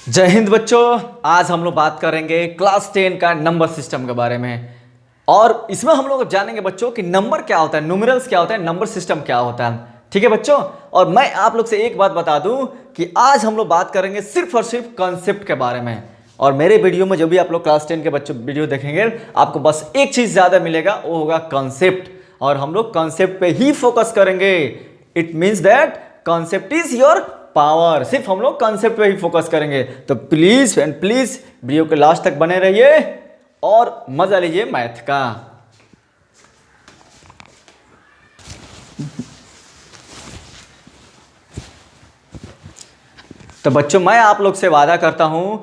जय हिंद बच्चों। आज हम लोग बात करेंगे क्लास 10 का नंबर सिस्टम के बारे में। और इसमें हम लोग जानेंगे बच्चों कि नंबर क्या होता है, न्यूमेरल्स क्या होता है, नंबर सिस्टम क्या होता है। ठीक है बच्चों। और मैं आप लोग से एक बात बता दूं कि आज हम लोग बात करेंगे सिर्फ और सिर्फ कॉन्सेप्ट के बारे में। और मेरे वीडियो में जो भी आप लोग क्लास 10 के बच्चों वीडियो देखेंगे, आपको बस एक चीज ज्यादा मिलेगा, वो होगा कॉन्सेप्ट। और हम लोग कॉन्सेप्ट पे ही फोकस करेंगे। It means that concept is your power. सिर्फ हम लोग कॉन्सेप्ट पे ही फोकस करेंगे। तो प्लीज एंड प्लीज वीडियो के लास्ट तक बने रहिए और मजा लीजिए मैथ का। तो बच्चों, मैं आप लोग से वादा करता हूं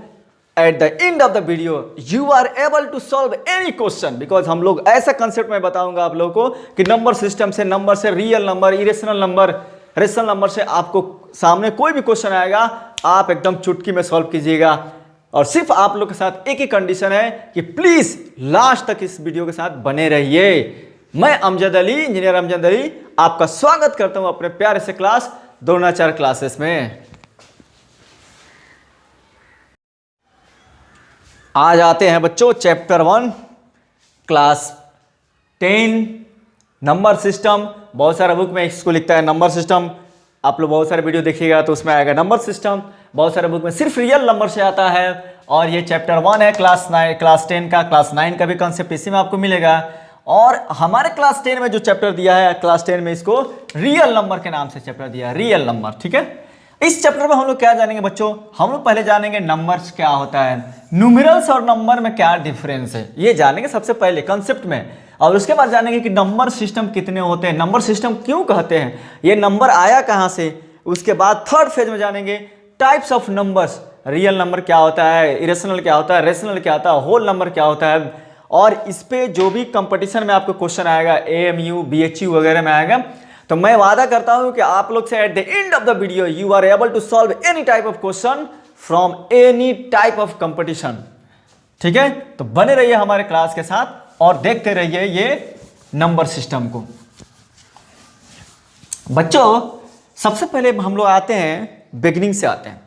at the end of the video you are able to solve any question, because हम लोग ऐसा कंसेप्ट में बताऊंगा आप लोगों को कि नंबर सिस्टम से, नंबर से, real number, irrational number, rational number से आपको सामने कोई भी क्वेश्चन आएगा, आप एकदम चुटकी में सॉल्व कीजिएगा। और सिर्फ आप लोग के साथ एक ही कंडीशन है कि प्लीज लास्ट तक इस वीडियो के साथ बने रहिए। मैं अमजद अली, इंजीनियर अमजद अली, आपका स्वागत करता हूं अपने प्यारे से क्लास द्रोणाचार्य क्लासेस में। आज आते हैं बच्चों चैप्टर 1 क्लास 10 नंबर सिस्टम। बहुत सारा बुक में इसको लिखता है नंबर सिस्टम। आप लोग बहुत सारे वीडियो देखिएगा तो उसमें आएगा नंबर सिस्टम। बहुत सारे बुक में सिर्फ रियल नंबर से आता है। और ये चैप्टर 1 है क्लास 10 का। क्लास 9 का भी कंसेप्ट इसी में आपको मिलेगा। और हमारे क्लास 10 में जो चैप्टर दिया है, क्लास 10 में इसको रियल नंबर के नाम से चैप्टर दिया है, रियल नंबर। ठीक है। इस चैप्टर में हम लोग क्या जानेंगे बच्चों? हम लोग पहले जानेंगे नंबर्स क्या होता है, न्यूमेरल्स और नंबर में क्या डिफरेंस है, ये जानेंगे सबसे पहले कंसेप्ट में। और उसके बाद जानेंगे कि नंबर सिस्टम कितने होते हैं, नंबर सिस्टम क्यों कहते हैं, ये नंबर आया कहाँ से। उसके बाद थर्ड फेज में जानेंगे types of numbers, real number क्या होता है, इरेशनल क्या होता है, रेशनल क्या होता है, होल नंबर क्या होता है। और इस पे जो भी कंपटीशन में आपको क्वेश्चन आएगा, AMU BHU वगैरह में आएगा, तो मैं वादा करता हूं कि आप लोग से at the end of the video you are able to solve any type of question from any type of competition. ठीक है। तो बने रहिए हमारे क्लास के साथ और देखते रहिए ये नंबर सिस्टम को। बच्चों, सबसे पहले हम लोग आते हैं, बिगिनिंग से आते हैं।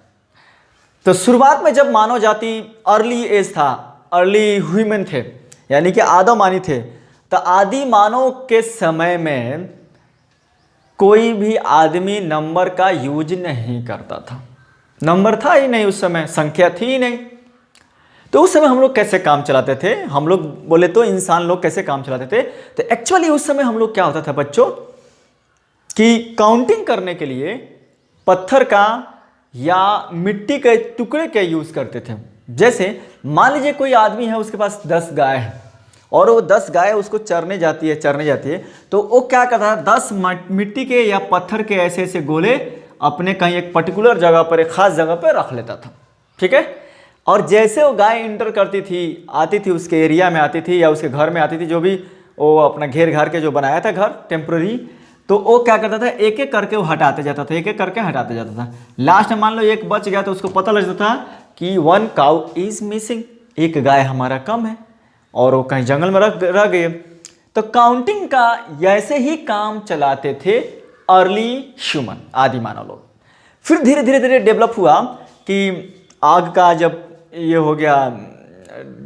तो शुरुआत में जब मानव जाति अर्ली एज था, अर्ली ह्यूमन थे, यानी कि आदमानी थे, तो आदि मानव के समय में कोई भी आदमी नंबर का यूज नहीं करता था। नंबर था ही नहीं उस समय, संख्या थी ही नहीं। तो उस समय हम लोग कैसे काम चलाते थे? हम लोग बोले तो इंसान लोग कैसे काम चलाते थे? तो एक्चुअली उस समय हम लोग क्या होता था बच्चों कि काउंटिंग करने के लिए पत्थर का या मिट्टी के टुकड़े का यूज करते थे। जैसे मान लीजिए कोई आदमी है, उसके पास 10 गाय है और वो 10 गाय उसको चरने जाती है, तो वो क्या करता है, 10 मिट्टी के या पत्थर के ऐसे ऐसे गोले अपने कहीं एक पर्टिकुलर जगह पर, एक खास जगह पर रख लेता था। ठीक है। और जैसे वो गाय इंटर करती थी, आती थी, उसके एरिया में आती थी या उसके घर में आती थी, जो भी वो अपना घेर घार के जो बनाया था घर टेम्प्रोरी, तो वो क्या करता था, एक एक करके वो हटाते जाता था, एक एक करके हटाते जाता था। लास्ट में मान लो एक बच गया तो उसको पता लग जाता था कि 1 काउ इज मिसिंग, एक गाय हमारा कम है और वो कहीं जंगल में रह गए। तो काउंटिंग का ऐसे ही काम चलाते थे अर्ली ह्यूमन, आदि मानव लोग। फिर धीरे धीरे धीरे डेवलप हुआ कि आग का जब ये हो गया,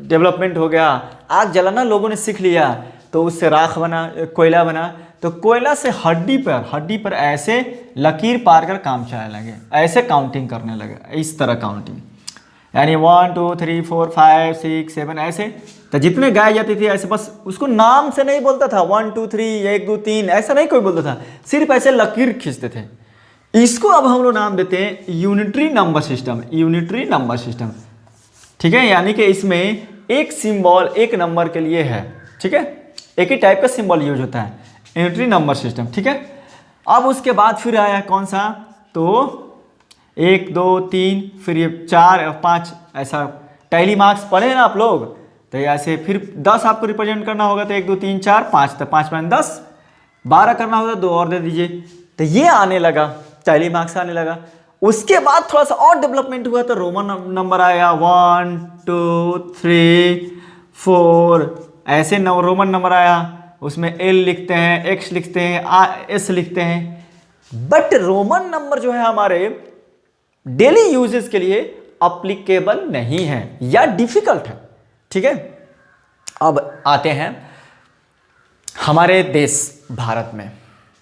डेवलपमेंट हो गया, आग जलाना लोगों ने सीख लिया, तो उससे राख बना, कोयला बना। तो कोयला से हड्डी पर ऐसे लकीर पार कर काम चलाने लगे, ऐसे काउंटिंग करने लगे, इस तरह काउंटिंग, यानी 1 2 3 4 5 6 7 ऐसे। तो जितने गाय जाती थी ऐसे, बस उसको नाम से नहीं बोलता था 1 2 3 1 2 3 ऐसा नहीं कोई बोलता था, सिर्फ ऐसे लकीर खींचते थे। इसको अब हम लोग नाम देते हैं unitary number system, unitary number system. ठीक है। यानी कि इसमें एक सिंबल एक नंबर के लिए है। ठीक है। एक ही टाइप का सिंबल यूज होता है, यूनिटरी नंबर सिस्टम। ठीक है। अब उसके बाद फिर आया कौन सा, तो 1 2 3 फिर ये 4 और 5, ऐसा टैली मार्क्स पढ़े ना आप लोग। तो ऐसे फिर 10 आपको रिप्रेजेंट करना होगा, तो 1 2 3 4 5, तो 5 में 10, 12 करना होगा, 2 और दे दीजिए। तो ये आने लगा, टैली मार्क्स आने लगा। उसके बाद थोड़ा सा और डेवलपमेंट हुआ तो रोमन नंबर आया, 1 2 3 4 ऐसे रोमन नंबर आया। उसमें L लिखते हैं, X लिखते हैं, S लिखते हैं। बट रोमन नंबर जो है हमारे डेली यूजेस के लिए अप्लीकेबल नहीं है या डिफिकल्ट है। ठीक है, अब आते हैं हमारे देश भारत में।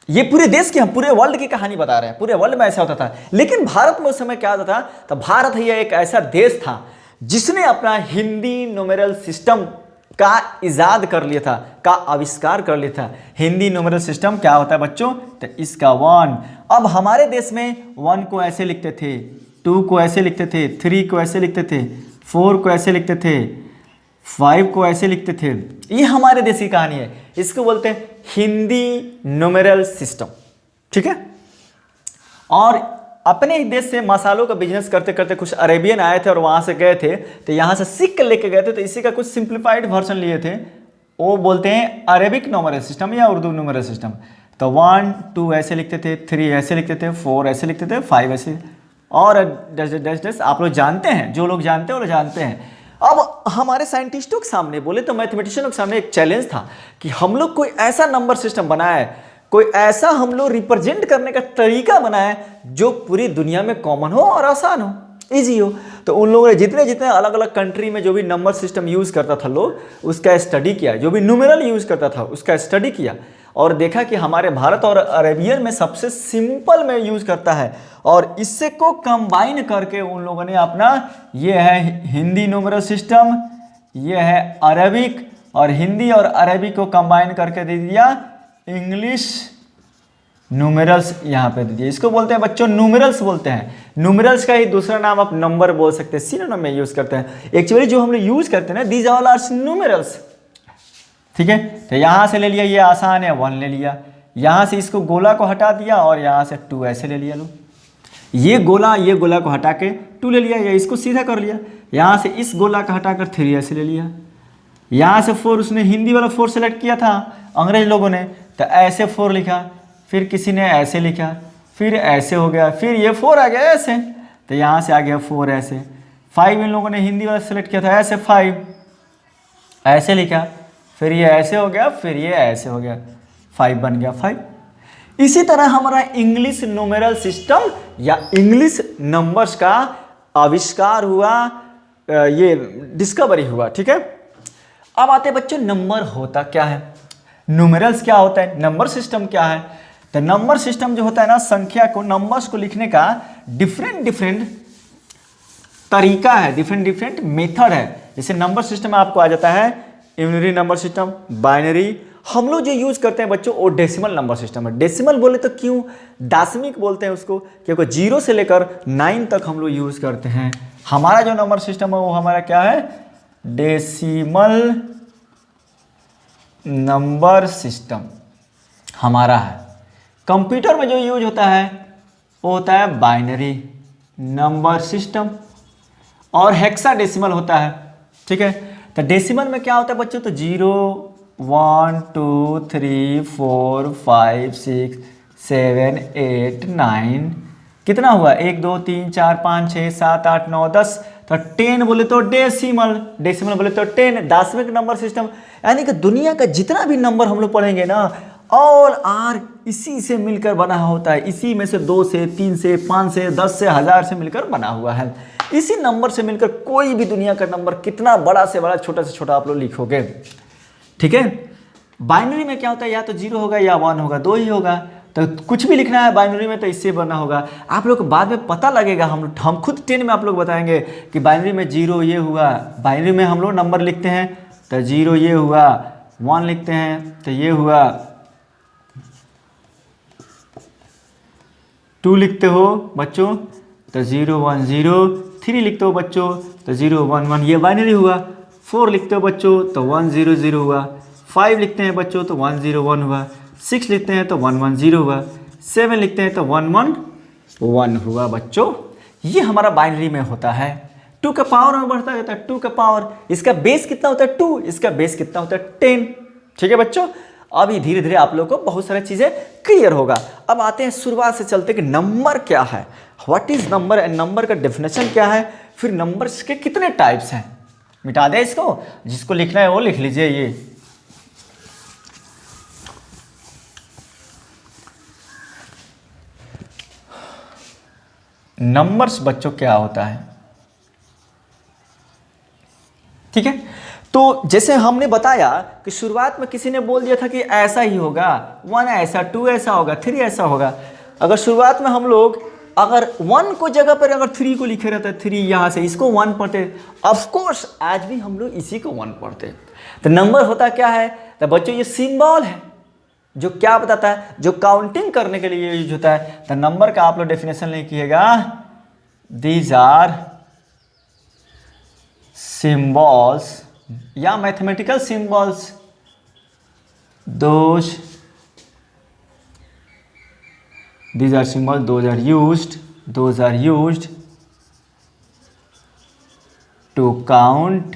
ये पूरे देश की, हम पूरे वर्ल्ड की कहानी बता रहे हैं, पूरे वर्ल्ड में ऐसा होता था, लेकिन भारत में उस समय क्या होता था, तो भारत ही एक ऐसा देश था जिसने अपना हिंदी न्यूमेरल सिस्टम का इजाद कर लिया था, का आविष्कार कर लिया था। हिंदी न्यूमेरल सिस्टम क्या होता है बच्चों, तो इसका 1। अब हमारे देश में 1 को ऐसे लिखते थे, 2 को ऐसे लिखते थे, 3 को ऐसे लिखते थे, 4 को ऐसे लिखते थे, 5 को ऐसे लिखते थे। ये हमारे देश की कहानी है, इसको बोलते हैं हिंदी न्यूमेरल सिस्टम। ठीक है, और अपने ही देश से मसालों का बिजनेस करते करते कुछ अरेबियन आए थे और वहाँ से गए थे, तो यहाँ से सीख कर लेके गए थे, तो इसी का कुछ सिंप्लीफाइड वर्जन लिए थे, वो बोलते हैं अरेबिक न्यूमेरल सिस्टम या उर्दू न्यूमेरल सिस्टम। तो 1 2 ऐसे लिखते थे, 3 ऐसे लिखते थे, 4 ऐसे लिखते थे, 5 ऐसे, और डैश डैश डैश आप लोग जानते हैं, जो लोग जानते हैं वो लोग जानते हैं। अब हमारे साइंटिस्टों के सामने, बोले तो मैथमेटिशियनों के सामने एक चैलेंज था कि हम लोग कोई ऐसा नंबर सिस्टम बनाए, कोई ऐसा हम लोग रिप्रेजेंट करने का तरीका बनाए जो पूरी दुनिया में कॉमन हो और आसान हो, इजी हो। तो उन लोगों ने जितने जितने अलग अलग कंट्री में जो भी नंबर सिस्टम यूज़ करता था लोग, उसका स्टडी किया, जो भी न्यूमेरल यूज़ करता था उसका स्टडी किया, और देखा कि हमारे भारत और अरेबियन में सबसे सिंपल में यूज़ करता है, और इससे को कंबाइन करके उन लोगों ने अपना, ये है हिंदी न्यूमेरल सिस्टम, ये है अरबिक, और हिंदी और अरबिक को कंबाइन करके दे दिया इंग्लिश न्यूमेरल्स, यहाँ पे दे दिया। इसको बोलते हैं बच्चों न्यूमेरल्स बोलते हैं। न्यूमेरल्स का ही दूसरा नाम आप नंबर बोल सकते हैं, सिनोनिम में यूज़ करते हैं। एक्चुअली जो हम लोग यूज़ करते हैं ना, दीज ऑल आर न्यूमेरल्स। ठीक है, तो यहाँ से ले लिया, ये आसान है, 1 ले लिया, यहाँ से इसको गोला को हटा दिया और यहाँ से 2 ऐसे ले लिया। लो, ये गोला को हटा के 2 ले लिया, या इसको सीधा कर लिया, यहाँ से इस गोला का हटाकर 3 ऐसे ले लिया, यहाँ से 4, उसने हिंदी वाला 4 सेलेक्ट किया था अंग्रेज लोगों ने, तो ऐसे 4 लिखा, फिर किसी ने ऐसे लिखा, फिर ऐसे हो गया, फिर ये 4 आ गया ऐसे, तो यहाँ से आ गया 4 ऐसे। 5 इन लोगों ने हिंदी वाला सेलेक्ट किया था, ऐसे 5 ऐसे लिखा, फिर ये ऐसे हो गया, फिर ये ऐसे हो गया, 5 बन गया 5। इसी तरह हमारा इंग्लिश न्यूमेरल सिस्टम या इंग्लिश नंबर्स का आविष्कार हुआ, ये डिस्कवरी हुआ। ठीक है, अब आते हैं बच्चों नंबर होता क्या है, न्यूमेरल्स क्या होता है, नंबर सिस्टम क्या है। तो नंबर सिस्टम जो होता है ना, संख्या को, नंबर्स को लिखने का डिफरेंट तरीका है, डिफरेंट मेथड है। जैसे नंबर सिस्टम में आपको आ जाता है यूनिटरी नंबर सिस्टम, बाइनरी। हम लोग जो यूज करते हैं बच्चों वो डेसिमल नंबर सिस्टम है। डेसिमल बोले तो क्यों, दशमिक बोलते हैं उसको, क्योंकि 0 से लेकर 9 तक हम लोग यूज करते हैं। हमारा जो नंबर सिस्टम है वो हमारा क्या है, डेसिमल नंबर सिस्टम हमारा है। कंप्यूटर में जो यूज होता है वो होता है बाइनरी नंबर सिस्टम, और हेक्साडेसिमल होता है। ठीक है, तो डेसिमल में क्या होता है बच्चों, तो 0 1 2 3 4 5 6 7 8 9, कितना हुआ, 1 2 3 4 5 6 7 8 9 10, तो 10 बोले तो डेसिमल, डेसिमल बोले तो 10, दशमिक नंबर सिस्टम। यानी कि दुनिया का जितना भी नंबर हम लोग पढ़ेंगे ना, ऑल आर इसी से मिलकर बना होता है। इसी में से 2 से 3 से 5 से 10 से 1000 से मिलकर बना हुआ है। इसी नंबर से मिलकर कोई भी दुनिया का नंबर, कितना बड़ा से बड़ा, छोटा से छोटा आप लोग लिखोगे। ठीक है, बाइनरी में क्या होता है, या तो 0 होगा या 1 होगा, 2 ही होगा। तो कुछ भी लिखना है बाइनरी में तो इससे बना होगा। आप लोग को बाद में पता लगेगा, हम खुद 10 में आप लोग बताएंगे कि बाइनरी में 0 ये हुआ। बाइनरी में हम लोग नंबर लिखते हैं तो 0 ये हुआ, 1 लिखते हैं तो ये हुआ, 2 लिखते हो बच्चों तो 0 1 0, 3 लिखते हो बच्चों तो 0 1 1, ये बाइनरी हुआ। 4 लिखते हो बच्चों तो 1 0 0 हुआ। 5 लिखते हैं बच्चों तो 1 0 1 हुआ। 6 लिखते हैं तो 1 1 0 हुआ। 7 लिखते हैं तो 1 1 1 हुआ बच्चों। ये हमारा बाइनरी में होता है। 2 का पावर में बढ़ता जाता है, 2 का पावर, इसका बेस कितना होता है 2, इसका बेस कितना होता है 10। ठीक है बच्चों, अभी धीरे धीरे आप लोगों को बहुत सारी चीजें क्लियर होगा। अब आते हैं शुरुआत से चलते कि नंबर क्या है, what is number and number का डेफिनेशन क्या है, फिर नंबर्स के कितने टाइप्स हैं। मिटा दे इसको, जिसको लिखना है वो लिख लीजिए। ये नंबर्स बच्चों क्या होता है, ठीक है। तो जैसे हमने बताया कि शुरुआत में किसी ने बोल दिया था कि ऐसा ही होगा, 1 ऐसा, 2 ऐसा होगा, 3 ऐसा होगा। अगर शुरुआत में हम लोग अगर 1 को जगह पर अगर 3 को लिखे रहते, 3 यहाँ से इसको 1 पढ़ते, ऑफकोर्स आज भी हम लोग इसी को 1 पढ़ते। तो नंबर होता क्या है? तो बच्चों ये सिंबल है जो क्या बताता है, जो काउंटिंग करने के लिए यूज होता है। तो नंबर का आप लोग डेफिनेशन लिखिएगा, दीज आर सिंबल्स या mathematical symbols those these are symbols those are used to count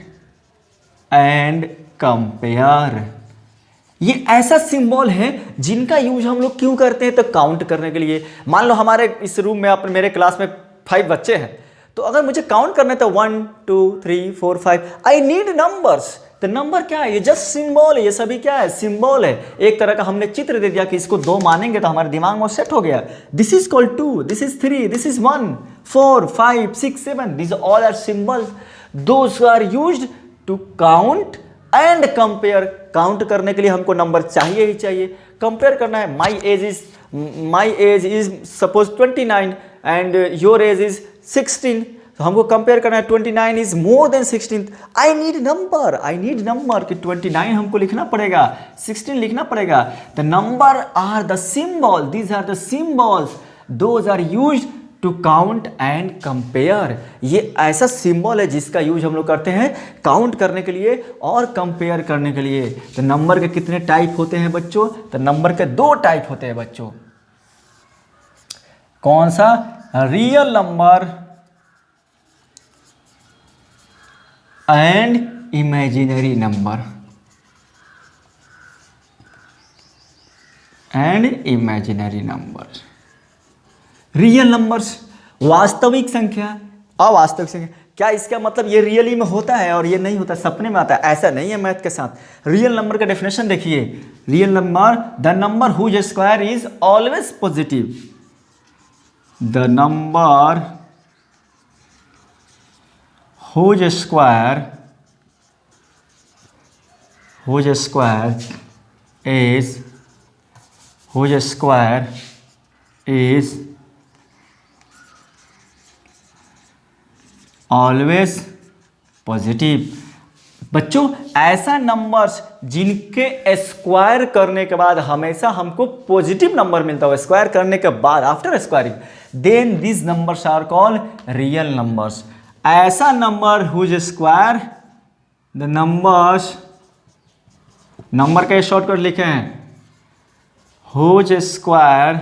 and compare। ये ऐसा सिंबल है जिनका यूज हम लोग क्यों करते हैं? तो काउंट करने के लिए। मान लो हमारे इस रूम में अपने मेरे क्लास में 5 बच्चे हैं, तो अगर मुझे काउंट करना है तो 1 2 3 4 5 आई नीड नंबर्स। तो नंबर क्या है? ये जस्ट सिंबल है, ये सभी क्या है? सिंबल है। एक तरह का हमने चित्र दे दिया कि इसको 2 मानेंगे तो हमारे दिमाग में सेट हो गया। This is called 2, this is 3, this is 1, 4 5 6 7, this all are symbols those are used to count and compare. Count करने के लिए हमको नंबर चाहिए ही चाहिए, कंपेयर करना है। My age is suppose 29 and your age is 16, तो हमको कंपेयर करना है 29 is more than 16। I need number कि 29 हमको लिखना पड़ेगा, 16 लिखना पड़ेगा। The number are the symbol, these are the symbols those are used to count and compare. ये ऐसा सिंबल है जिसका यूज हम लोग करते हैं काउंट करने के लिए और कंपेयर करने के लिए। तो नंबर के कितने टाइप होते हैं बच्चों? तो नंबर के 2 टाइप होते हैं बच्चों। कौन सा? Real number and imaginary number. Real numbers वास्तविक संख्या, अवास्तविक संख्या। क्या इसका मतलब ये रियली में होता है और ये नहीं होता, सपने में आता है? ऐसा नहीं है मैथ के साथ। रियल नंबर का डेफिनेशन देखिए, real number the number whose square is always positive, the number whose square is always positive. बच्चों ऐसा नंबर्स जिनके स्क्वायर करने के बाद हमेशा हमको पॉजिटिव नंबर मिलता हो, स्क्वायर करने के बाद after squaring, then this numbers are called real numbers. ऐसा number whose square the numbers, number का शॉर्टकट लिखे हैं हुज स्क्वायर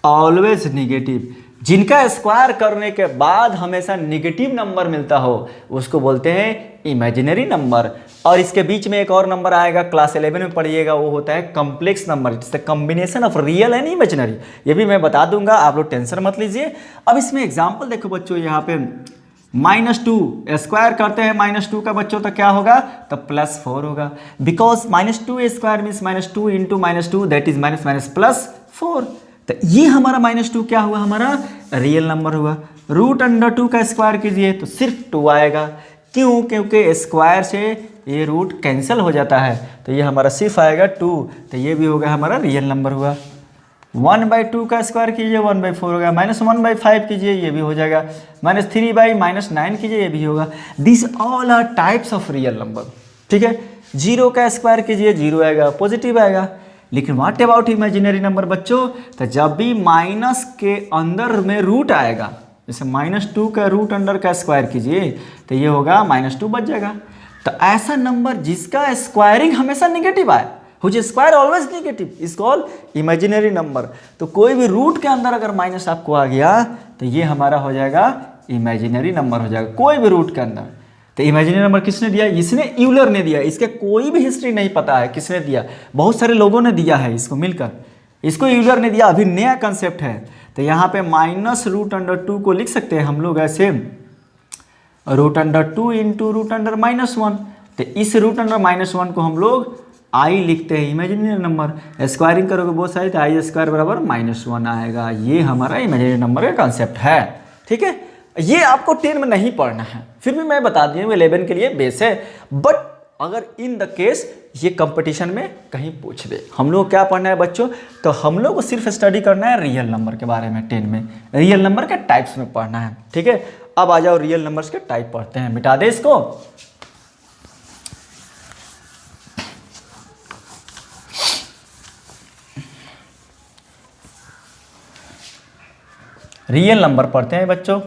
ऑलवेज निगेटिव। जिनका स्क्वायर करने के बाद हमेशा निगेटिव नंबर मिलता हो उसको बोलते हैं इमेजिनरी नंबर। और इसके बीच में एक और नंबर आएगा, क्लास 11 में पढ़िएगा, वो होता है complex number. It's the combination of real and imaginary. ये भी मैं बता दूंगा, आप लोग टेंशन मत लीजिए। अब इसमें एग्जाम्पल देखो बच्चों, यहाँ पे -2 स्क्वायर करते हैं -2 का बच्चों, तो क्या होगा? तो +4 होगा, because -2 square means -2 into -2 that is +4। तो ये हमारा -2 क्या हुआ? हमारा रियल नंबर हुआ। √2 का स्क्वायर कीजिए तो सिर्फ 2 आएगा। क्यों? क्योंकि स्क्वायर से ये रूट कैंसिल हो जाता है, तो ये हमारा सिर्फ आएगा 2। तो ये भी होगा हमारा रियल नंबर हुआ। 1/2 का स्क्वायर कीजिए 1/4 होगा। -1/5 कीजिए, ये भी हो जाएगा। -3/-9 कीजिए, ये भी होगा। This all are types of real number. ठीक है। 0 का स्क्वायर कीजिए, 0 आएगा, पॉजिटिव आएगा। लेकिन व्हाट अबाउट इमेजिनरी नंबर बच्चों? तो जब भी माइनस के अंदर में रूट आएगा, जैसे -2 का रूट अंडर का स्क्वायर कीजिए तो ये होगा -2 बच जाएगा। तो ऐसा नंबर जिसका स्क्वायरिंग हमेशा निगेटिव आए, whose square always negative, is called imaginary number. तो कोई भी रूट के अंदर अगर माइनस आपको आ गया तो ये हमारा हो जाएगा इमेजिनरी नंबर हो जाएगा, कोई भी रूट के अंदर। तो इमेजिनरी नंबर किसने दिया? इसने, यूलर ने दिया। इसके कोई भी हिस्ट्री नहीं पता है किसने दिया, बहुत सारे लोगों ने दिया है इसको मिलकर, इसको यूलर ने दिया। अभी नया कंसेप्ट है। तो यहाँ पे -√2 को लिख सकते हैं हम लोग ऐसे, √2 इंटू √-1। तो इस √-1 को हम लोग आई लिखते हैं, इमेजिनरी नंबर। स्क्वायरिंग करोगे बहुत सारी तो i² बराबर -1 आएगा। ये हमारा इमेजिनरी नंबर का कंसेप्ट है। ठीक है, ये आपको 10 में नहीं पढ़ना है, फिर भी मैं बता दिया 11 के लिए बेस है। बट अगर इन द केस ये कंपटीशन में कहीं पूछ दे, हम लोग क्या पढ़ना है बच्चों, तो हम लोग को सिर्फ स्टडी करना है रियल नंबर के बारे में। 10 में रियल नंबर के टाइप्स में पढ़ना है, ठीक है। अब आ जाओ रियल नंबर्स के टाइप पढ़ते हैं, मिटा दे इसको। रियल नंबर पढ़ते हैं बच्चों।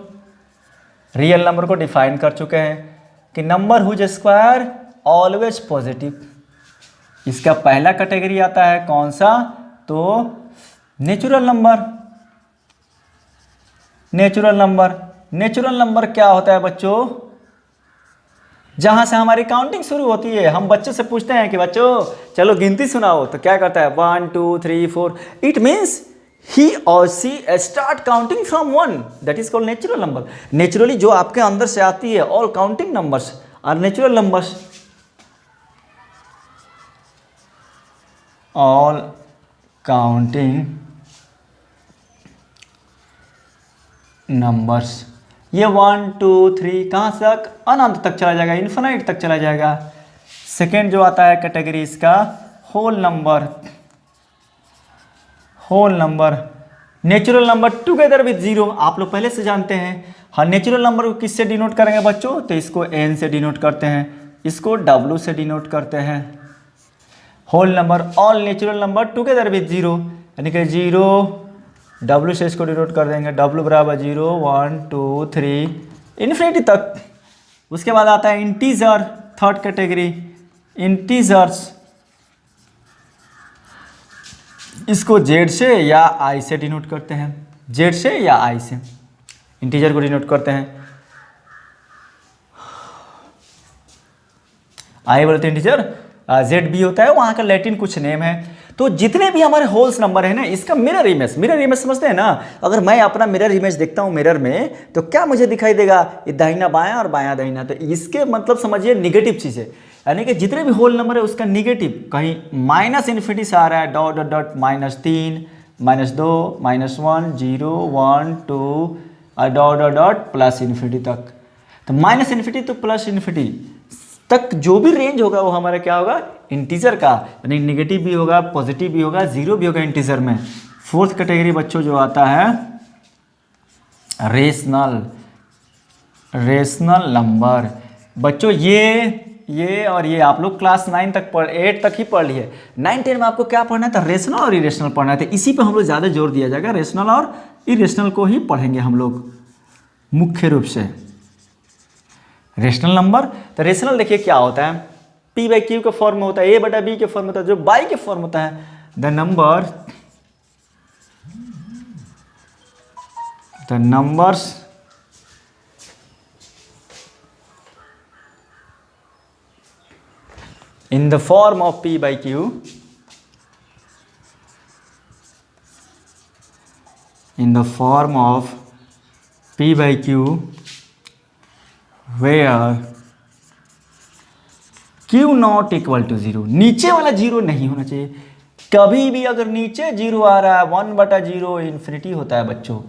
रियल नंबर को डिफाइन कर चुके हैं कि number whose square always positive. इसका पहला कैटेगरी आता है कौन सा, तो नेचुरल नंबर। नेचुरल नंबर क्या होता है बच्चों, जहां से हमारी काउंटिंग शुरू होती है। हम बच्चों से पूछते हैं कि बच्चों चलो गिनती सुनाओ, तो क्या करता है 1 2 3 4। It means he or she start counting from 1, that is called natural number। Naturally जो आपके अंदर से आती है, all counting numbers are natural numbers। all counting numbers, ये 1 2 3 कहाँ तक, अनंत तक चला जाएगा, इन्फिनाइट तक चला जाएगा। सेकेंड जो आता है कैटेगरी इसका whole number. Natural number together with zero, आप लोग पहले से जानते हैं। हाँ, नेचुरल नंबर को किससे डिनोट करेंगे बच्चों, तो इसको n से डिनोट करते हैं, इसको w से डिनोट करते हैं। Whole number all natural number together with zero, यानी कि 0 w से इसको डिनोट कर देंगे, w बराबर 0 1 2 3 इन्फिनिटी तक। उसके बाद आता है इंटीजर, थर्ड कैटेगरी इंटीजर्स। इसको z से या i से डिनोट करते हैं, z से या i से इंटीजर को डिनोट करते हैं। i बोलते हैं इंटीजर, z भी होता है, वहाँ का लैटिन कुछ नेम है। तो जितने भी हमारे होल्स नंबर है ना, इसका मिरर इमेज समझते हैं ना। अगर मैं अपना मिरर इमेज देखता हूँ मिरर में, तो क्या मुझे दिखाई देगा, ये दाहिना बायां और बायां दाहिना। तो इसके मतलब समझिए निगेटिव चीज़ है, यानी कि जितने भी होल नंबर है उसका निगेटिव कहीं माइनस इन्फिनिटी से आ रहा है, dot dot dot -3 -2 -1 0 1 2 dot dot dot plus infinity तक। तो माइनस इन्फिनिटी तो प्लस इन्फिनिटी तक जो भी रेंज होगा वो हमारा क्या होगा, इंटीजर का, यानी निगेटिव भी होगा, पॉजिटिव भी होगा, जीरो भी होगा इंटीजर में। फोर्थ कैटेगरी बच्चों जो आता है रेशनल नंबर। बच्चों ये और ये आप लोग क्लास 8 तक ही पढ़ लिए। 9 10 में आपको क्या पढ़ना था, रेशनल और इरेशनल पढ़ना था। इसी पे हम लोग ज़्यादा जोर दिया जाएगा, रेशनल और इरेशनल को ही पढ़ेंगे हम लोग मुख्य रूप से। रेशनल नंबर, तो रेशनल देखिए क्या होता है, p बाई क्यू के फॉर्म में होता है, a बटा b के फॉर्म में होता है, जो बाई के फॉर्म होता है। The numbers in the form of p by q, in the form of p by q where q not equal to 0, नीचे वाला 0 नहीं होना चाहिए। कभी भी अगर नीचे 0 आ रहा है, 1/0 इन्फिनिटी होता है बच्चों,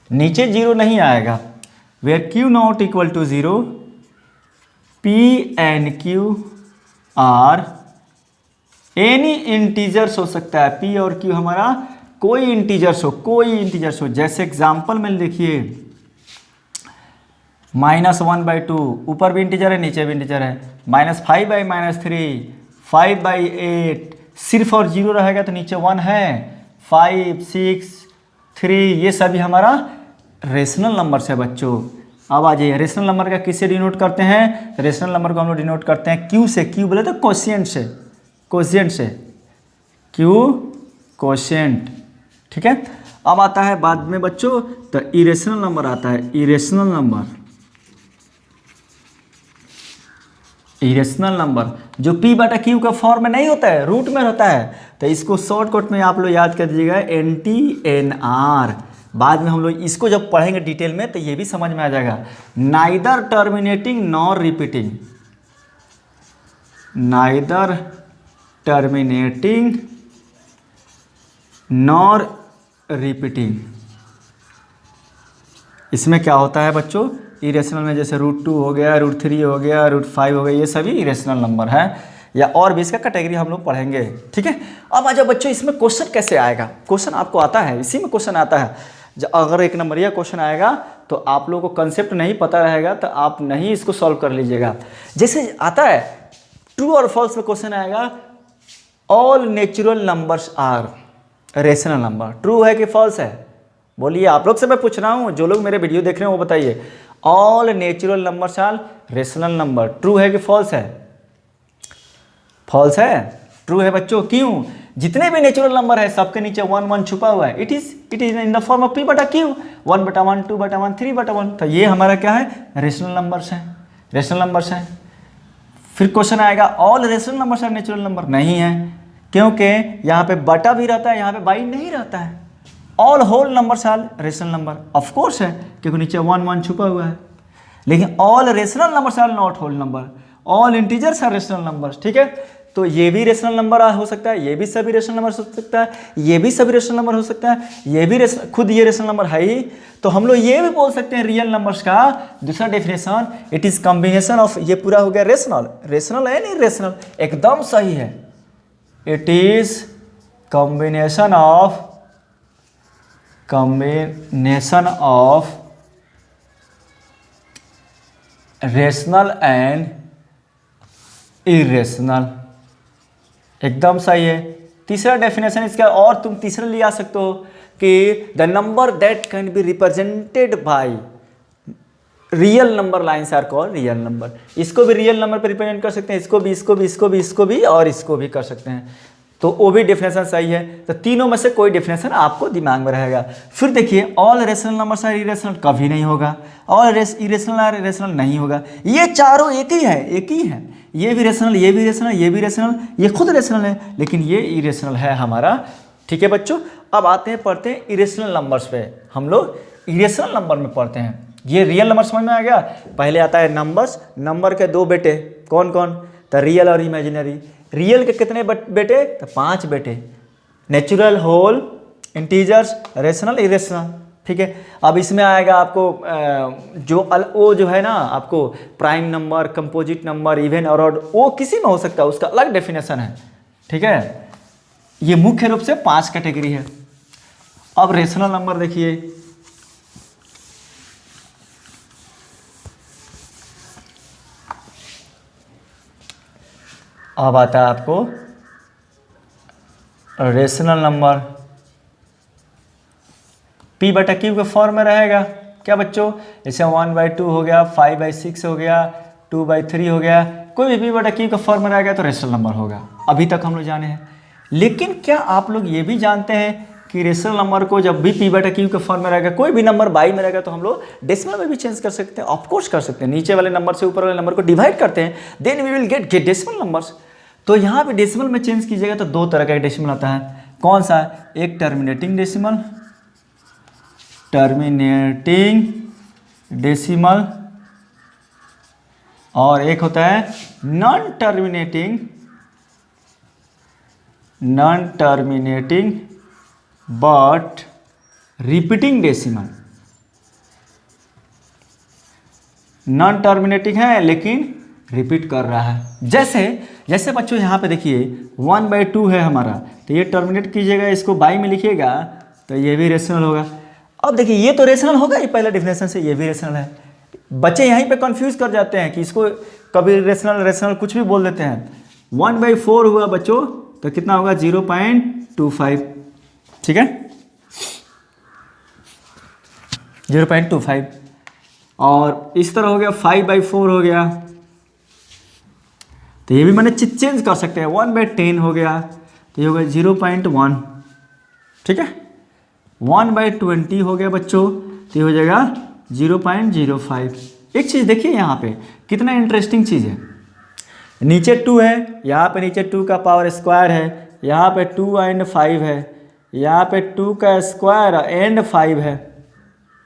नीचे 0 नहीं आएगा। where q not equal to 0, p and q are any integers हो सकता है, p और q हमारा कोई इंटीजर्स हो। जैसे एग्जाम्पल में देखिए -1/2, ऊपर भी इंटीजर है नीचे भी इंटीजर है। -5/-3, 5/8, सिर्फ और 0 रहेगा तो नीचे 1 है। 5 6 3, ये सभी हमारा रेशनल नंबर है बच्चों। अब आ जाइए, रेशनल नंबर का किससे डिनोट करते हैं, रेशनल नंबर को हम लोग डिनोट करते हैं क्यू से। क्यू बोले तो कोशिएंट से, क्यू कोशिएंट, ठीक है। अब आता है बाद में बच्चों, तो इरेशनल नंबर आता है। इरेशनल नंबर जो p बटा क्यू का फॉर्म में नहीं होता है, रूट में रहता है। तो इसको शॉर्टकट में आप लोग याद कर दीजिएगा, NTNR। बाद में हम लोग इसको जब पढ़ेंगे डिटेल में तो ये भी समझ में आ जाएगा। Neither terminating nor repeating, neither terminating nor repeating, इसमें क्या होता है बच्चों, इरेशनल में जैसे √2 हो गया, √3 हो गया, √5 हो गया, ये सभी इरेशनल नंबर है, या और भी इसका कैटेगरी हम लोग पढ़ेंगे। ठीक है, अब आ जाओ बच्चों, इसमें क्वेश्चन कैसे आएगा। क्वेश्चन आपको आता है, इसी में क्वेश्चन आता है। जब अगर एक नंबरिया क्वेश्चन आएगा तो आप लोगों को कंसेप्ट नहीं पता रहेगा तो आप नहीं इसको सॉल्व कर लीजिएगा। जैसे आता है ट्रू और फॉल्स में क्वेश्चन आएगा, all natural numbers are rational number. True है कि फॉल्स है, बोलिए। आप लोग से मैं पूछ रहा हूँ, जो लोग मेरे वीडियो देख रहे हैं वो बताइए। All natural numbers are rational number, true है कि फॉल्स है? फॉल्स है। ट्रू है बच्चों, क्यों? जितने भी नेचुरल नंबर है सबके नीचे 1 1 छुपा हुआ है। It is in the form of p/q, 1/1, 2/1, 3/1। तो ये हमारा क्या है, रेशनल नंबर्स है, रेशनल नंबर्स है। फिर क्वेश्चन आएगा all rational numbers are natural number, नहीं है, क्योंकि यहाँ पे बटा भी रहता है, यहाँ पे बाई नहीं रहता है। All whole numbers are rational number, of course है, क्योंकि नीचे 1 1 छुपा हुआ है। लेकिन all rational numbers are not whole number, all integers are rational numbers. ठीक है, तो ये भी रेशनल नंबर हो सकता है, ये भी सभी रेशनल नंबर हो सकता है, ये भी सभी रेशनल नंबर हो सकता है, ये भी खुद ये रेशनल नंबर है ही। तो हम लोग ये भी बोल सकते हैं रियल नंबर्स का दूसरा definition, it is combination of, ये पूरा हो गया रेशनल। रेशनल है नहीं रेशनल, एकदम सही है। It is combination of rational and irrational, एकदम सही है। तीसरा डेफिनेशन इसका, और तुम तीसरा ले आ सकते हो कि the number that can be represented by real number lines are called real number. इसको भी रियल नंबर पर रिप्रेजेंट कर सकते हैं, इसको भी, इसको भी, इसको भी, इसको भी और इसको भी कर सकते हैं। तो वो भी डेफिनेशन सही है। तो तीनों में से कोई डेफिनेशन आपको दिमाग में रहेगा। फिर देखिए, all rational numbers are irrational, कभी नहीं होगा। ऑल इरेशनल आर रेशनल, नहीं होगा। ये चारों एक ही है, एक ही है। ये भी रेशनल, ये भी रेशनल, ये भी रेशनल, ये खुद रेशनल है, लेकिन ये इरेशनल है हमारा। ठीक है बच्चों, अब आते हैं, पढ़ते हैं इरेशनल नंबर्स पे। हम लोग इरेशनल नंबर में पढ़ते हैं। ये रियल नंबर समझ में आ गया। पहले आता है नंबर्स, नंबर के दो बेटे, कौन कौन? तो रियल और इमेजिनरी। रियल के कितने बेटे? तो 5 बेटे, natural, whole, integers, rational, irrational. ठीक है, अब इसमें आएगा आपको वो जो है ना, आपको prime number, composite number, even और ऑड, वो किसी में हो सकता है, उसका अलग डेफिनेशन है। ठीक है, ये मुख्य रूप से 5 कैटेगरी है। अब रेशनल नंबर देखिए, अब आता है आपको रेशनल नंबर, p/q के फॉर्म में रहेगा। क्या बच्चों? जैसे 1/2 हो गया, 5/6 हो गया, 2/3 हो गया, कोई भी p/q का फॉर्म में रहेगा तो रेशनल नंबर होगा। अभी तक हम लोग जाने हैं। लेकिन क्या आप लोग ये भी जानते हैं कि रेशनल नंबर को जब भी p/q के फॉर्म में रहेगा, कोई भी नंबर बाई में रहेगा, तो हम लोग डेसिमल में भी चेंज कर सकते हैं? ऑफकोर्स कर सकते हैं। नीचे वाले नंबर से ऊपर वाले नंबर को डिवाइड करते हैं, then we will get decimal numbers. तो यहाँ पे डेसिमल में चेंज कीजिएगा तो 2 तरह का डेसिमल आता है। कौन सा? एक टर्मिनेटिंग डेसिमल, और एक होता है non terminating but repeating decimal. Non terminating है लेकिन रिपीट कर रहा है। जैसे बच्चों यहाँ पे देखिए 1/2 है हमारा, तो ये टर्मिनेट कीजिएगा, इसको बाई में लिखिएगा तो ये भी रेशनल होगा। अब देखिए, ये तो रेशनल होगा ही पहले डेफिनेशन से, ये भी रेशनल है। बच्चे यहीं पे कंफ्यूज कर जाते हैं कि इसको कभी रेशनल कुछ भी बोल देते हैं। 1/4 हुआ बच्चों, तो कितना होगा? 0.25। ठीक है, 0.25। और इस तरह हो गया 5/4 हो गया, तो ये भी मैंने चेंज कर सकते हैं। 1/10 हो गया, तो ये होगा 0.1। ठीक है, 1/20 हो गया बच्चों, तो ये हो जाएगा 0.05। एक चीज़ देखिए यहाँ पे, कितना इंटरेस्टिंग चीज़ है। नीचे 2 है, यहाँ पे नीचे 2 का पावर स्क्वायर है, यहाँ पे 2 एंड 5 है, यहाँ पे 2 का स्क्वायर एंड 5 है।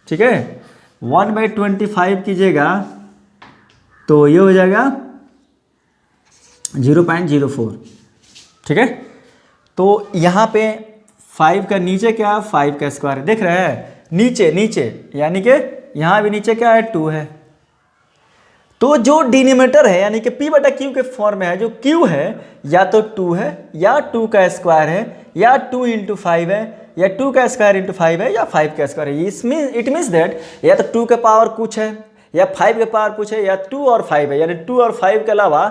ठीक है, 1/25 कीजिएगा तो ये हो जाएगा 0.04। ठीक है, तो यहाँ पे 5 का नीचे क्या? 5 का स्क्वायर, देख रहे हैं? नीचे यानी कि यहाँ भी नीचे क्या है 2 है। तो जो डिनोमिनेटर है यानी कि p बटा q के फॉर्म में है, जो q है या तो 2 है या 2 का स्क्वायर है या 2 इंटू 5 है या 2 का स्क्वायर इंटू 5 है या 5 का स्क्वायर है। इसमें इट मीन्स दैट या तो 2 के पावर कुछ है या 5 के पावर कुछ है या 2 और 5 है, यानी 2 और 5 के अलावा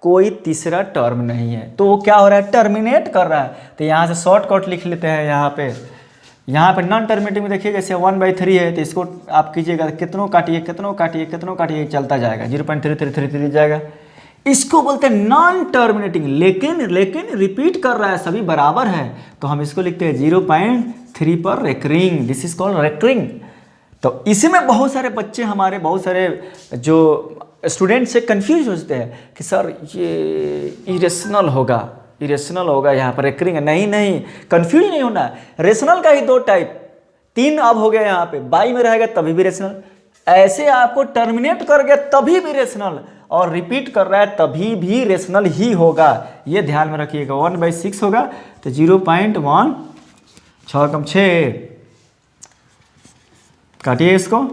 कोई तीसरा टर्म नहीं है। तो वो क्या हो रहा है, टर्मिनेट कर रहा है। तो यहाँ से शॉर्टकट लिख लेते हैं। यहाँ पे नॉन टर्मिनेटिंग में देखिए जैसे 1/3 है, तो इसको आप कीजिएगा कितनों काटिए कितनों काटिए कितनों काटिए चलता जाएगा, 0.3333 जाएगा। इसको बोलते हैं नॉन टर्मिनेटिंग। लेकिन रिपीट कर रहा है, सभी बराबर है, तो हम इसको लिखते हैं 0.3 पर recurring. This is called recurring. तो इसमें बहुत सारे बच्चे हमारे, बहुत सारे जो स्टूडेंट से कंफ्यूज होते हैं कि सर ये इरेशनल होगा यहाँ पर रेकरिंग। नहीं, कंफ्यूज नहीं होना। रेशनल का ही 2 टाइप, 3 अब हो गया यहाँ पे, बाई में रहेगा तभी भी रेशनल, ऐसे आपको टर्मिनेट कर गया तभी भी रेशनल, और रिपीट कर रहा है तभी भी रेशनल ही होगा। ये ध्यान में रखिएगा। 1/6 होगा तो 0.1, 6 कम 6, काटिए इसको।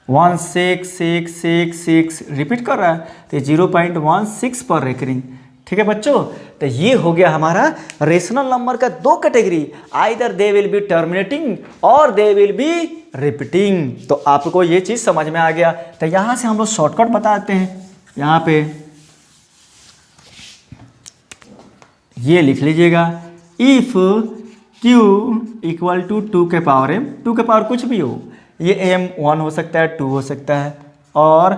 1666 रिपीट कर रहा है, तो 0.16 पर रेकरिंग। ठीक है बच्चों, तो ये हो गया हमारा रेशनल नंबर का 2 category, either they will be terminating और दे विल बी रिपीटिंग। तो आपको ये चीज समझ में आ गया। तो यहां से हम लोग शॉर्टकट बताते हैं। यहाँ पे ये लिख लीजिएगा, इफ q इक्वल टू 2 के पावर m, 2 के पावर कुछ भी हो, ये m 1 हो सकता है, 2 हो सकता है, और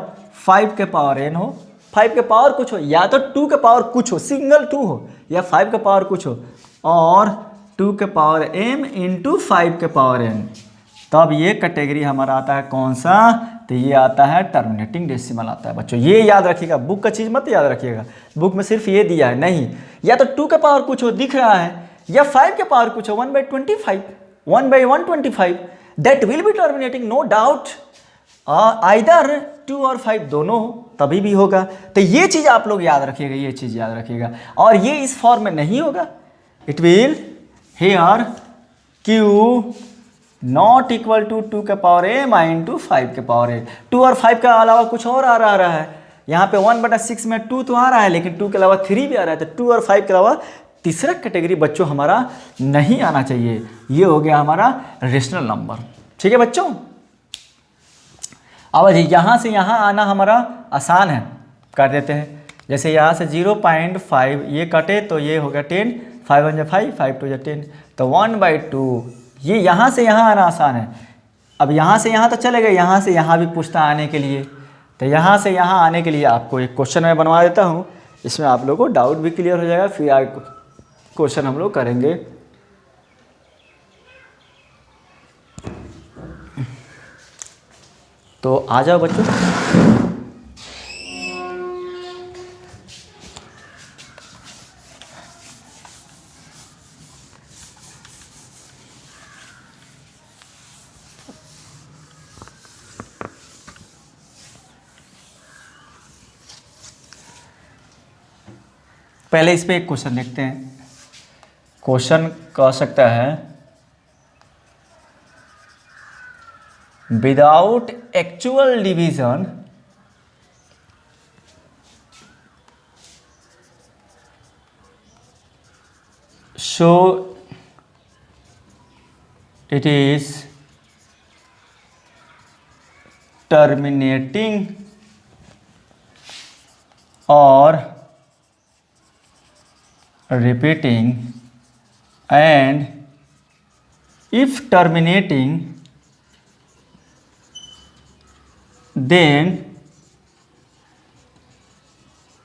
5 के पावर n हो, 5 के पावर कुछ हो, या तो 2 के पावर कुछ हो, सिंगल 2 हो, या 5 के पावर कुछ हो, और 2 के पावर m इंटू 5 के पावर n, तब ये कैटेगरी हमारा आता है कौन सा, तो ये आता है टर्मिनेटिंग डेसिमल आता है। बच्चों ये याद रखिएगा, बुक का चीज़ मत याद रखिएगा, बुक में सिर्फ ये दिया है। नहीं, या तो 2 के पावर कुछ हो दिख रहा है, या 5 के पावर कुछ हो, 1/25, 1/125, that will be terminating, no doubt. Either 2 और 5 दोनों हो तभी भी होगा। तो ये चीज़ आप लोग याद रखिएगा, ये चीज़ याद रखिएगा। और ये इस फॉर्म में नहीं होगा, it will have q not equal to 2 के पावर m इंटू 5 के पावर a। 2 और 5 के अलावा कुछ और आ रहा है। यहाँ पे 1/6 में 2 तो आ रहा है, लेकिन 2 के अलावा 3 भी आ रहा है। तो 2 और 5 के अलावा तीसरा कैटेगरी बच्चों हमारा नहीं आना चाहिए। ये हो गया हमारा रेशनल नंबर। ठीक है बच्चों, अब यहाँ से यहाँ आना हमारा आसान है, कर देते हैं। जैसे यहाँ से 0.5 ये कटे तो ये हो गया 10, 5 1 5, 5 2 10, तो 1/2। ये यहाँ से यहाँ आना आसान है। अब यहाँ से यहाँ तो चले गए, यहाँ से यहाँ भी पूछता आने के लिए। तो यहाँ से यहाँ आने के लिए आपको एक क्वेश्चन मैं बनवा देता हूँ, इसमें आप लोगों को डाउट भी क्लियर हो जाएगा। फिर आगे क्वेश्चन हम लोग करेंगे। तो आ जाओ बच्चों। पहले इस पे एक क्वेश्चन देखते हैं। क्वेश्चन कह सकता है, without actual division show it is terminating और repeating, and if terminating then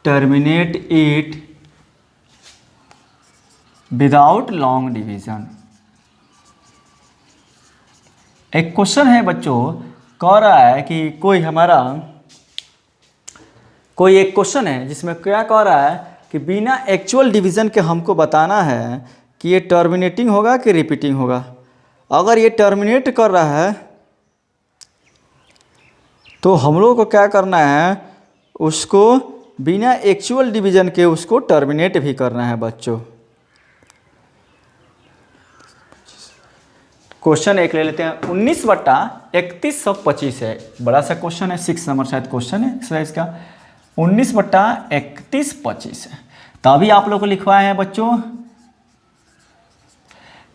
terminate it without long division। एक क्वेश्चन है बच्चों, कह रहा है कि कोई एक क्वेश्चन है जिसमें क्या कह रहा है कि बिना एक्चुअल डिवीज़न के हमको बताना है कि ये टर्मिनेटिंग होगा कि रिपीटिंग होगा। अगर ये टर्मिनेट कर रहा है तो हम लोग को क्या करना है, उसको बिना एक्चुअल डिवीजन के उसको टर्मिनेट भी करना है बच्चों। क्वेश्चन एक ले लेते हैं, 19/3125 है, बड़ा सा क्वेश्चन है, 6 नंबर शायद क्वेश्चन है एक्सरसाइज का। 19/3125 है। तो अभी आप लोग को लिखवाए हैं बच्चों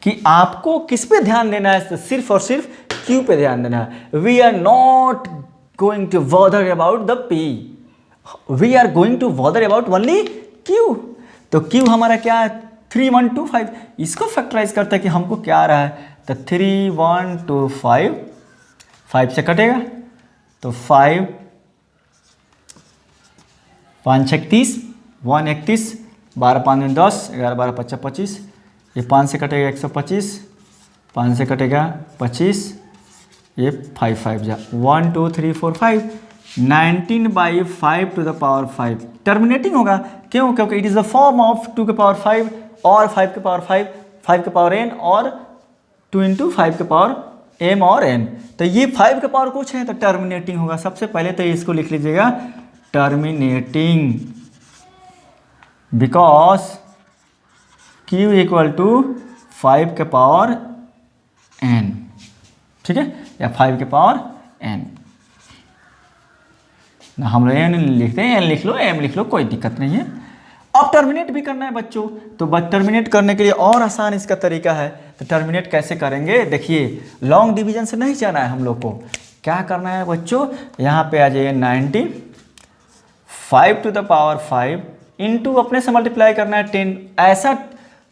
कि आपको किस पे ध्यान देना है, तो सिर्फ और सिर्फ क्यू पे ध्यान देना है। We are not going to bother about the P, we are going to bother about only Q. तो क्यू हमारा क्या है, 3125। इसको फैक्टराइज करता है कि हमको क्या आ रहा है, तो 3125 5 से कटेगा तो 5 5 31 131 12 5 10 11 12 5 25, ये 5 से कटेगा 125, 5 से कटेगा 25, ये 5 5 जा 1 2 3 4 5, 19/5 टू द पावर 5 टर्मिनेटिंग होगा। क्यों? क्योंकि it is the form of 2 के पावर 5 और 5 के पावर 5, 5 के पावर n और 2 इंटू 5 के पावर m और n। तो ये 5 के पावर कुछ है तो टर्मिनेटिंग होगा। सबसे पहले तो इसको लिख लीजिएगा terminating, because q equal to 5 के पावर n, ठीक है, या 5 के पावर n। ना हम लोग n लिखते हैं, n लिख लो, m लिख लो, कोई दिक्कत नहीं है। अब टर्मिनेट भी करना है बच्चों, तो टर्मिनेट करने के लिए और आसान इसका तरीका है। तो टर्मिनेट कैसे करेंगे, देखिए लॉन्ग डिवीजन से नहीं जाना है हम लोग को, क्या करना है बच्चों, यहाँ पे आ जाइए 90, 5 टू द पावर 5 इंटू अपने से मल्टीप्लाई करना है 10, ऐसा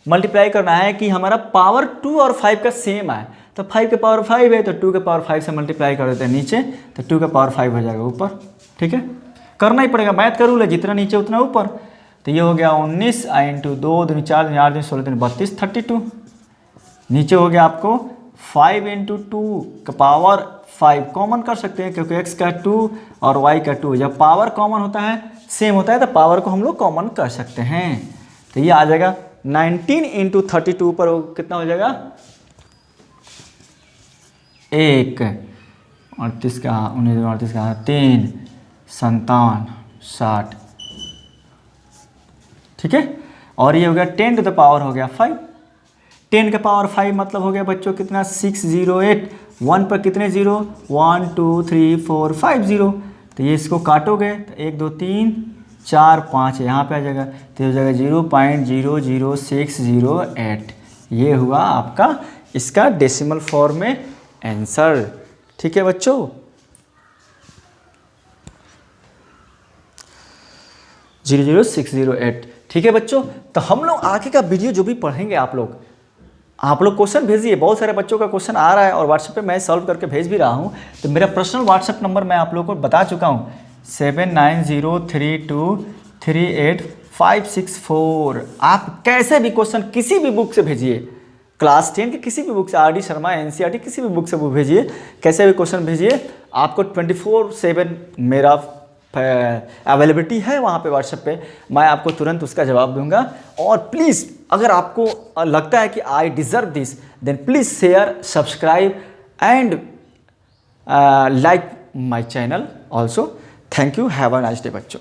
मल्टीप्लाई करना है कि हमारा पावर 2 और 5 का सेम आए। तो 5 के पावर 5 है तो 2 के पावर 5 से मल्टीप्लाई कर देते हैं नीचे, तो 2 के पावर 5 हो जाएगा ऊपर, ठीक है, करना ही पड़ेगा, मैथ का रूल है, जितना नीचे उतना ऊपर। तो ये हो गया 19 इंटू 2 दूनी 4 दूनी 8 दूनी 16 दूनी 32 32, नीचे हो गया आपको 5 इंटू 2 का पावर 5, कॉमन कर सकते हैं क्योंकि x का 2 और y का 2, जब पावर कॉमन होता है सेम होता है तो पावर को हम लोग कॉमन कर सकते हैं। तो ये आ जाएगा 19 इंटू 32 पर कितना हो जाएगा 1, 38 का 19 38 का 3 57 60, ठीक है। और ये हो गया 10 टू द पावर हो गया 5, 10 के पावर 5 मतलब हो गया बच्चों कितना 608, 1 पर कितने जीरो 1 2 3 4 5 0। तो ये इसको काटोगे तो 1 2 3 4 5 यहाँ पे आ जाएगा, तो हो जाएगा 0.00608। ये हुआ आपका इसका डेसिमल फॉर्म में आंसर, ठीक है बच्चों। जीरो 00608, ठीक है बच्चों। तो हम लोग आगे का वीडियो जो भी पढ़ेंगे आप लोग क्वेश्चन भेजिए, बहुत सारे बच्चों का क्वेश्चन आ रहा है और व्हाट्सएप पे मैं सॉल्व करके भेज भी रहा हूँ। तो मेरा पर्सनल व्हाट्सएप नंबर मैं आप लोगों को बता चुका हूँ 7903238564। आप कैसे भी क्वेश्चन किसी भी बुक से भेजिए, क्लास 10 के किसी भी बुक से, आर डी शर्मा एनसीईआरटी किसी भी बुक से वो भेजिए, कैसे भी क्वेश्चन भेजिए, आपको 24/7 मेरा अवेलेबिलिटी है वहाँ पे व्हाट्सएप पे, मैं आपको तुरंत उसका जवाब दूंगा। और प्लीज़ अगर आपको लगता है कि I deserve this, then please share, subscribe and like my channel also. Thank you, have a nice day बच्चों।